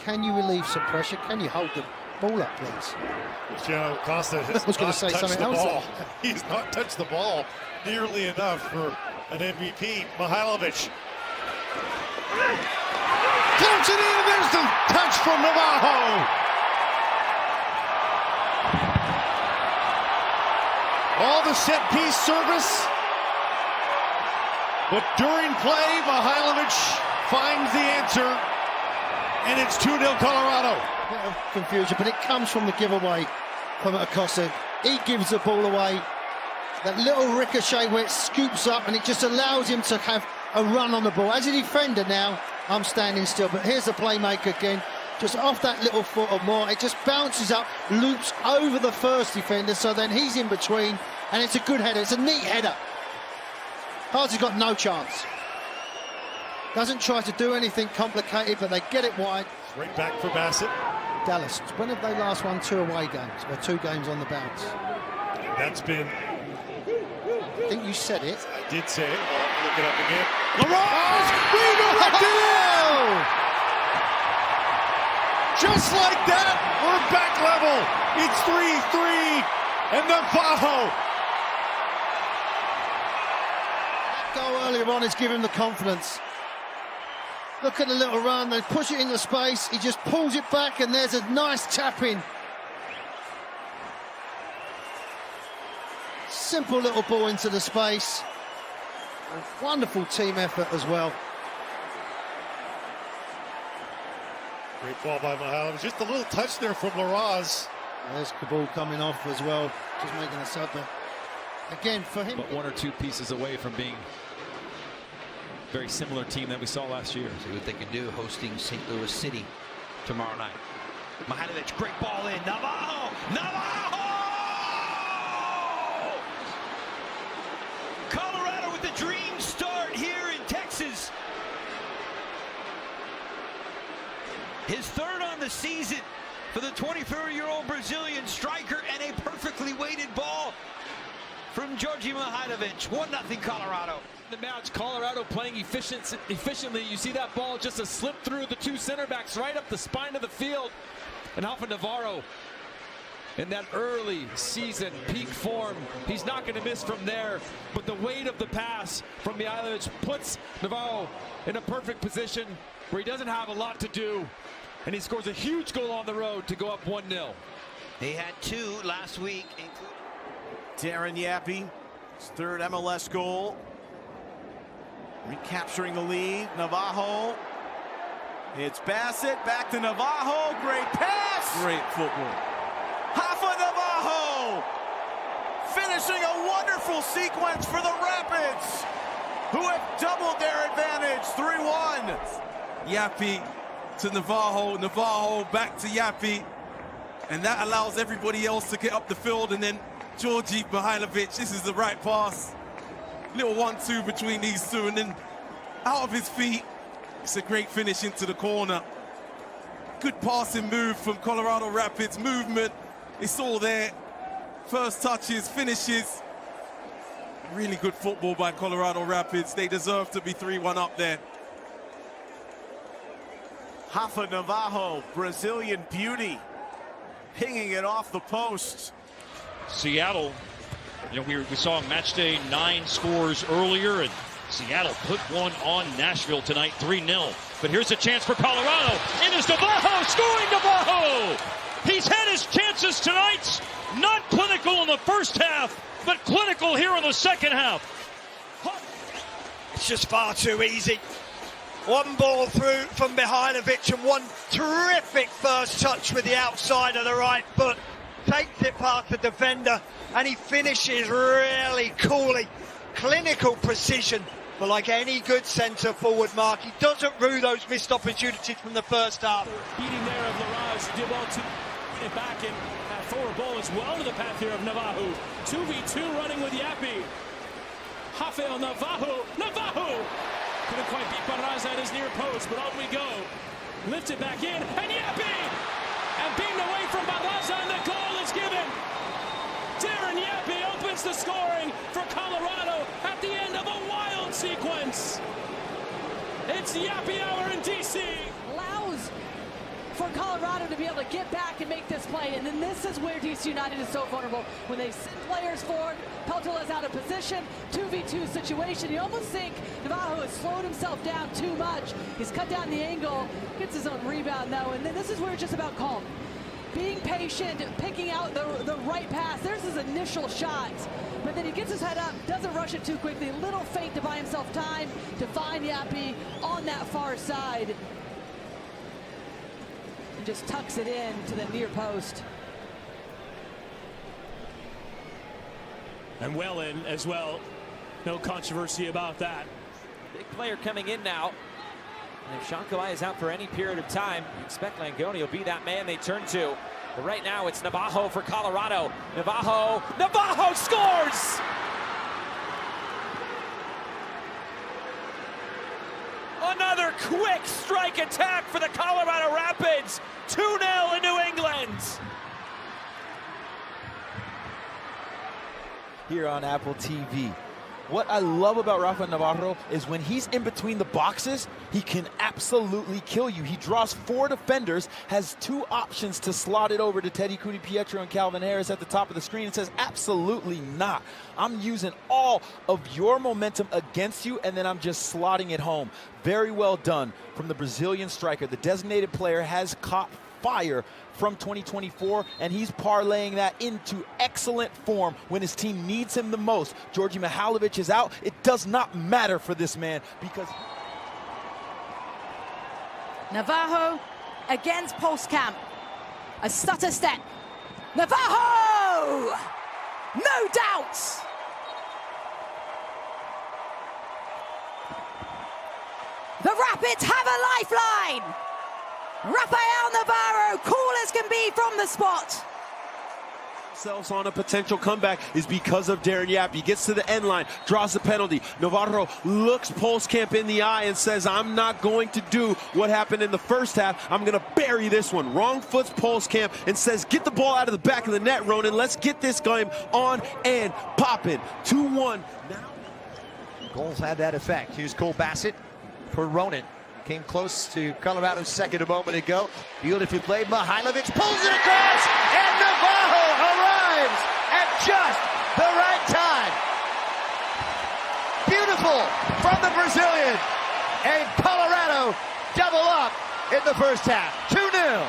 can you relieve some pressure? Can you hold the ball up, please? Cristiano Costa has was going to say something else. He's not touched the ball nearly enough for an MVP. Mihailovic. Floats it in, there's the touch from Navarro. All the set-piece service. But during play, Mihailovic finds the answer, and it's 2-0 Colorado. A bit of confusion, but it comes from the giveaway from Acosta. He gives the ball away. That little ricochet where it scoops up, and it just allows him to have a run on the ball. As a defender now, I'm standing still, but here's the playmaker again. Just off that little foot or more, it just bounces up, loops over the first defender, so then he's in between, and it's a good header. It's a neat header. Hardy's got no chance. Doesn't try to do anything complicated, but they get it wide. Right back for Bassett. Dallas, when have they last won 2 away games, or 2 games on the bounce? That's been... I think you said it. I did say it. I'll look it up again. LaRose! Redirected in! Just like that, we're back level. It's 3-3, and Navarro. That goal earlier on has given him the confidence. Look at the little run, they push it into space, he just pulls it back, and there's a nice tap in. Simple little ball into the space. A wonderful team effort as well. Great ball by Mihailovic. Just a little touch there from LaRose. There's Kabul coming off as well, just making a sub there. Again, for him... But 1 or 2 pieces away from being a very similar team that we saw last year. See what they can do hosting St. Louis City tomorrow night. Mihailovic, great ball in. Navarro! Navarro! Colorado with a dream start here in Texas. His 3rd on the season for the 24-year-old Brazilian striker, and a perfectly weighted ball from Djordje Mihailovic. 1-0 Colorado. Now it's Colorado playing efficiently. You see that ball just a slip through the 2 center backs right up the spine of the field. And Rafael Navarro in that early season peak form, he's not going to miss from there. But the weight of the pass from Mihailovic puts Navarro in a perfect position where he doesn't have a lot to do. And he scores a huge goal on the road to go up 1-0. He had 2 last week. Darren Yappy, his 3rd MLS goal. Recapturing the lead. Navarro. It's Bassett. Back to Navarro. Great pass. Great football. Rafa Navarro finishing a wonderful sequence for the Rapids, who have doubled their advantage. 3-1. Yappy to Navarro. Navarro back to Yappy. And that allows everybody else to get up the field. And then Djordje Mihailovic, this is the right pass. Little 1-2 between these two, and then out of his feet, it's a great finish into the corner. Good passing move from Colorado Rapids. Movement, it's all there. First touches, finishes. Really good football by Colorado Rapids. They deserve to be 3-1 up there. Rafa Navarro, Brazilian beauty, pinging it off the post. Seattle, we saw match day 9 scores earlier, and Seattle put one on Nashville tonight, 3-0. But here's a chance for Colorado. It is Navarro, scoring Navarro! He's had his chances tonight. Not clinical in the first half, but clinical here in the second half. It's just far too easy. One ball through from Mihailovic, and one terrific first touch with the outside of the right foot. Takes it past the defender, and he finishes really coolly. Clinical precision, but like any good centre forward, Mark, he doesn't rue those missed opportunities from the first half. Beating there of LaRose, Dibble to win it back, and that forward ball is well to the path here of Navarro. 2v2 running with Yappy. Rafael Navarro, Navarro! Couldn't quite beat Barraza at his near post, but on we go. Lifts it back in, and Yappy! And beaten away from Barraza, and the goal is given. Darren Yappy opens the scoring for Colorado at the end of a wild sequence. It's Yappy hour in DC. Allows for Colorado to be able to get back and make this play. And then this is where DC United is so vulnerable. When they send players forward, Peltola's out of position, 2v2 situation. You almost think Navarro has slowed himself down too much. He's cut down the angle, gets his own rebound though. And then this is where it's just about calm. Being patient, picking out the right pass. There's his initial shot, but then he gets his head up, doesn't rush it too quickly. A little feint to buy himself time to find Yappy on that far side. And just tucks it in to the near post. And well in as well. No controversy about that. Big player coming in now. And if Sean Kawhi is out for any period of time, you expect Langoni will be that man they turn to. But right now it's Navarro for Colorado. Navarro scores! Another quick strike attack for the Colorado Rapids. 2-0 in New England. Here on Apple TV. What I love about Rafael Navarro is when he's in between the boxes, he can absolutely kill you. He draws 4 defenders, has 2 options to slot it over to Teddy Pietro and Calvin Harris at the top of the screen, and says, absolutely not. I'm using all of your momentum against you, and then I'm just slotting it home. Very well done from the Brazilian striker. The designated player has caught fire from 2024, and he's parlaying that into excellent form when his team needs him the most. Georgi Mihailovic is out. It does not matter for this man because Navarro against Postcamp. A stutter step. Navarro! No doubts! The Rapids have a lifeline! Rafael Navarro, cool as can be from the spot. Themselves on a potential comeback is because of Darren Yap. He gets to the end line, draws the penalty. Navarro looks Postcamp in the eye and says, I'm not going to do what happened in the first half. I'm going to bury this one. Wrong foots Postcamp and says, get the ball out of the back of the net, Ronan. Let's get this game on and popping. 2-1. Now goals had that effect. Here's Cole Bassett for Ronan. Came close to Colorado's second a moment ago. Beautifully played. Mihailovic pulls it across, and Navarro arrives at just the right time. Beautiful from the Brazilian. And Colorado double up in the first half. 2-0.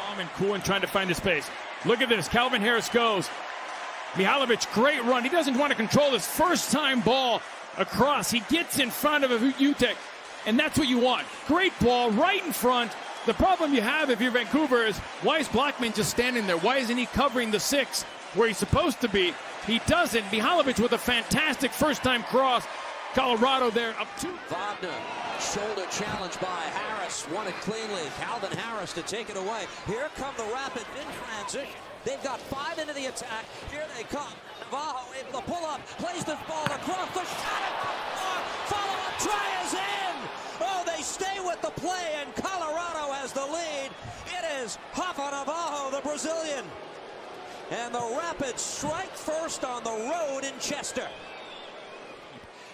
Calm and cool and trying to find the space. Look at this. Calvin Harris goes. Mihailovic, great run. He doesn't want to control this first-time ball across. He gets in front of Utek, and that's what you want. Great ball right in front. The problem you have if you're Vancouver is, why is Blackman just standing there? Why isn't he covering the 6 where he's supposed to be? He doesn't. Mihailovic with a fantastic first-time cross. Colorado there up 2. Wagner, shoulder challenge by Harris, won it cleanly. Calvin Harris to take it away. Here come the Rapids in transition. They've got 5 into the attack. Here they come. Navarro able to pull up, plays this ball across the shot at the floor. Follow-up try is in. Oh, they stay with the play, and Colorado has the lead. It is Rafa Navarro, the Brazilian. And the Rapids strike first on the road in Chester.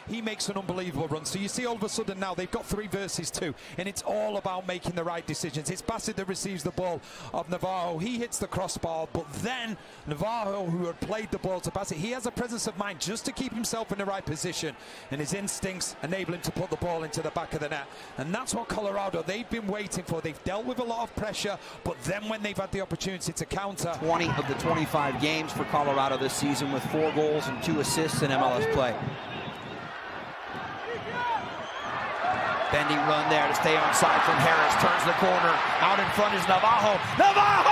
He makes an unbelievable run. So you see all of a sudden now they've got 3 versus 2, and it's all about making the right decisions. It's Bassett that receives the ball of Navarro. He hits the crossbar, but then Navarro, who had played the ball to Bassett, he has a presence of mind just to keep himself in the right position, and his instincts enable him to put the ball into the back of the net. And that's what Colorado, they've been waiting for. They've dealt with a lot of pressure, but then when they've had the opportunity to counter. 20 of the 25 games for Colorado this season with 4 goals and 2 assists in MLS play. Bending run there to stay on side from Harris. Turns the corner. Out in front is Navarro. Navarro!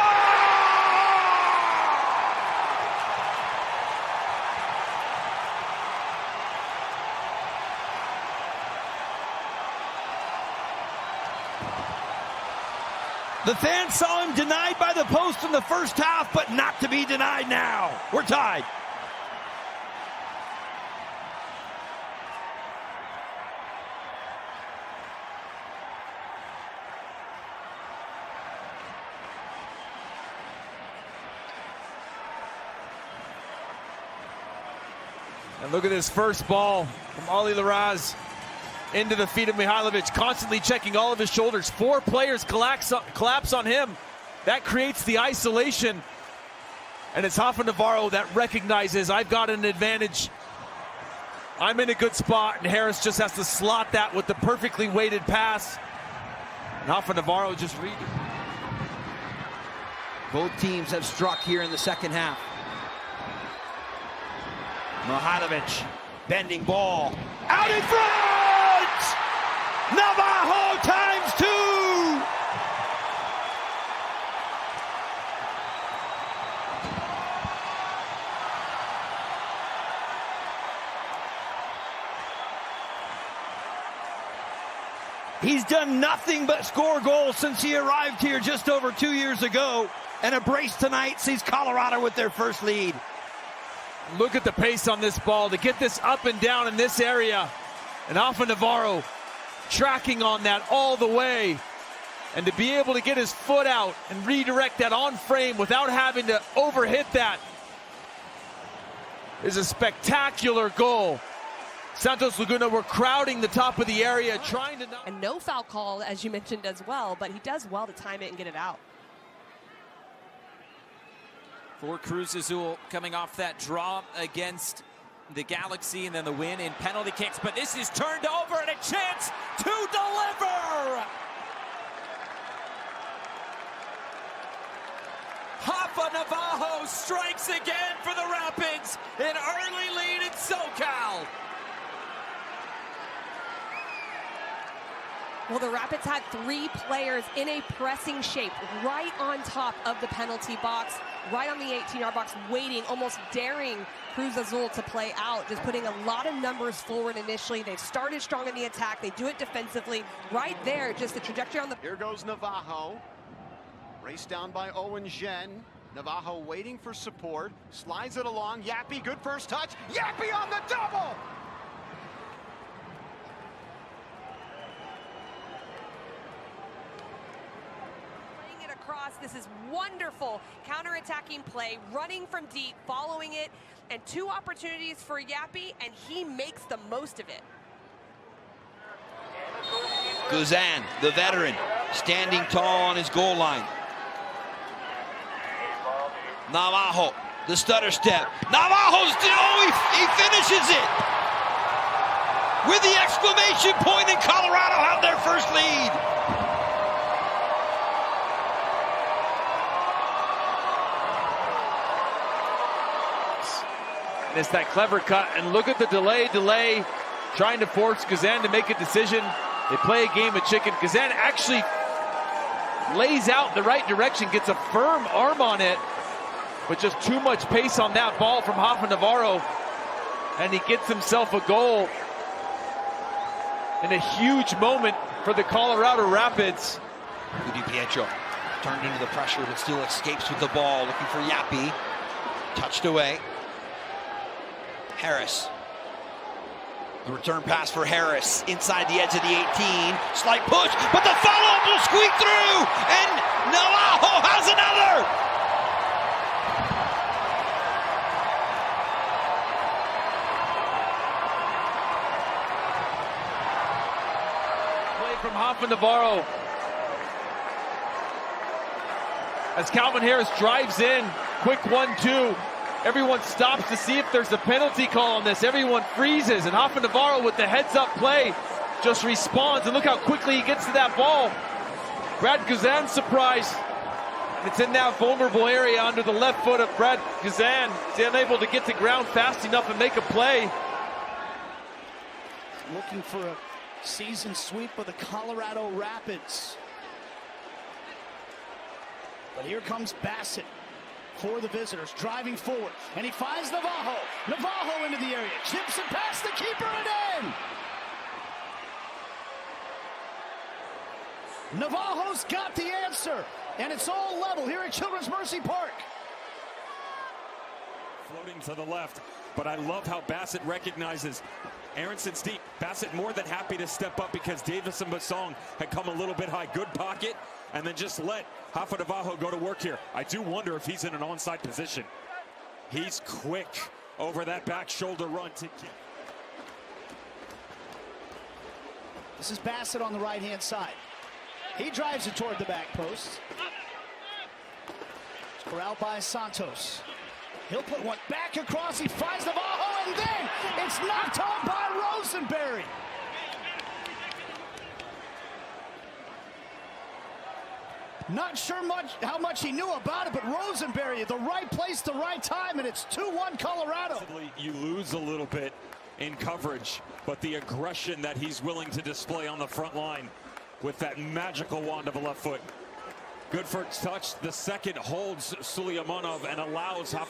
The fans saw him denied by the post in the first half, but not to be denied now. We're tied. And look at this first ball from Ollie Larraz. into the feet of Mihailovic, constantly checking all of his shoulders. 4 players collapse on him. That creates the isolation. And it's Rafa Navarro that recognizes, I've got an advantage. I'm in a good spot, and Harris just has to slot that with the perfectly weighted pass. And Rafa Navarro just read it. Both teams have struck here in the second half. Mihailovic, bending ball, out in front! Navarro times 2! He's done nothing but score goals since he arrived here just over 2 years ago. And a brace tonight sees Colorado with their first lead. Look at the pace on this ball to get this up and down in this area. And Rafa Navarro tracking on that all the way. And to be able to get his foot out and redirect that on frame without having to overhit that is a spectacular goal. Santos Laguna were crowding the top of the area, trying to And no foul call, as you mentioned as well, but he does well to time it and get it out. For Cruz Azul, coming off that draw against the Galaxy and then the win in penalty kicks, but this is turned over and a chance to deliver! Rafa Navarro strikes again for the Rapids, an early lead in SoCal. Well, the Rapids had 3 players in a pressing shape right on top of the penalty box, right on the 18-yard box, waiting, almost daring Cruz Azul to play out, just putting a lot of numbers forward initially. They've started strong in the attack. They do it defensively. Right there, just the trajectory on the... Here goes Navarro. Raced down by Owen Zhen. Navarro waiting for support. Slides it along. Yappy, good first touch. Yappy on the double! Across. This is wonderful counter-attacking play, running from deep, following it, and 2 opportunities for Yappy, and he makes the most of it. Guzan, the veteran, standing tall on his goal line. Navarro, the stutter step. Navarro's, he finishes it! With the exclamation point, and Colorado have their first lead. And it's that clever cut, and look at the delay, trying to force Guzan to make a decision. They play a game of chicken. Guzan actually lays out in the right direction, gets a firm arm on it, but just too much pace on that ball from Rafa Navarro, and he gets himself a goal in a huge moment for the Colorado Rapids. Pietro turned into the pressure, but still escapes with the ball, looking for Yappy. Touched away. Harris. The return pass for Harris inside the edge of the 18. Slight push, but the follow-up will squeak through, and Navarro has another! Play from Rafa Navarro. As Calvin Harris drives in, quick 1-2. Everyone stops to see if there's a penalty call on this. Everyone freezes, and Rafa Navarro with the heads-up play just responds, and look how quickly he gets to that ball. Brad Guzan surprised. It's in that vulnerable area under the left foot of Brad Guzan. He's unable to get to ground fast enough and make a play. Looking for a season sweep of the Colorado Rapids. But here comes Bassett for the visitors, driving forward, and he finds Navarro. Navarro into the area, chips it past the keeper and in. Navarro's got the answer, and it's all level here at Children's Mercy Park. Floating to the left, but I love how Bassett recognizes Aronson's deep. Bassett more than happy to step up because Davis and Bassong had come a little bit high. Good pocket, and then just let Rafa Navarro go to work here. I do wonder if he's in an onside position. He's quick over that back shoulder run to This is Bassett on the right-hand side. He drives it toward the back post. It's corralled by Santos. He'll put one back across. He finds Navarro, and then it's knocked home by Rosenberry. Not sure how much he knew about it, but Rosenberry at the right place, the right time, and it's 2-1 Colorado. You lose a little bit in coverage, but the aggression that he's willing to display on the front line with that magical wand of a left foot. Good first touch. The second holds Suleimanov and allows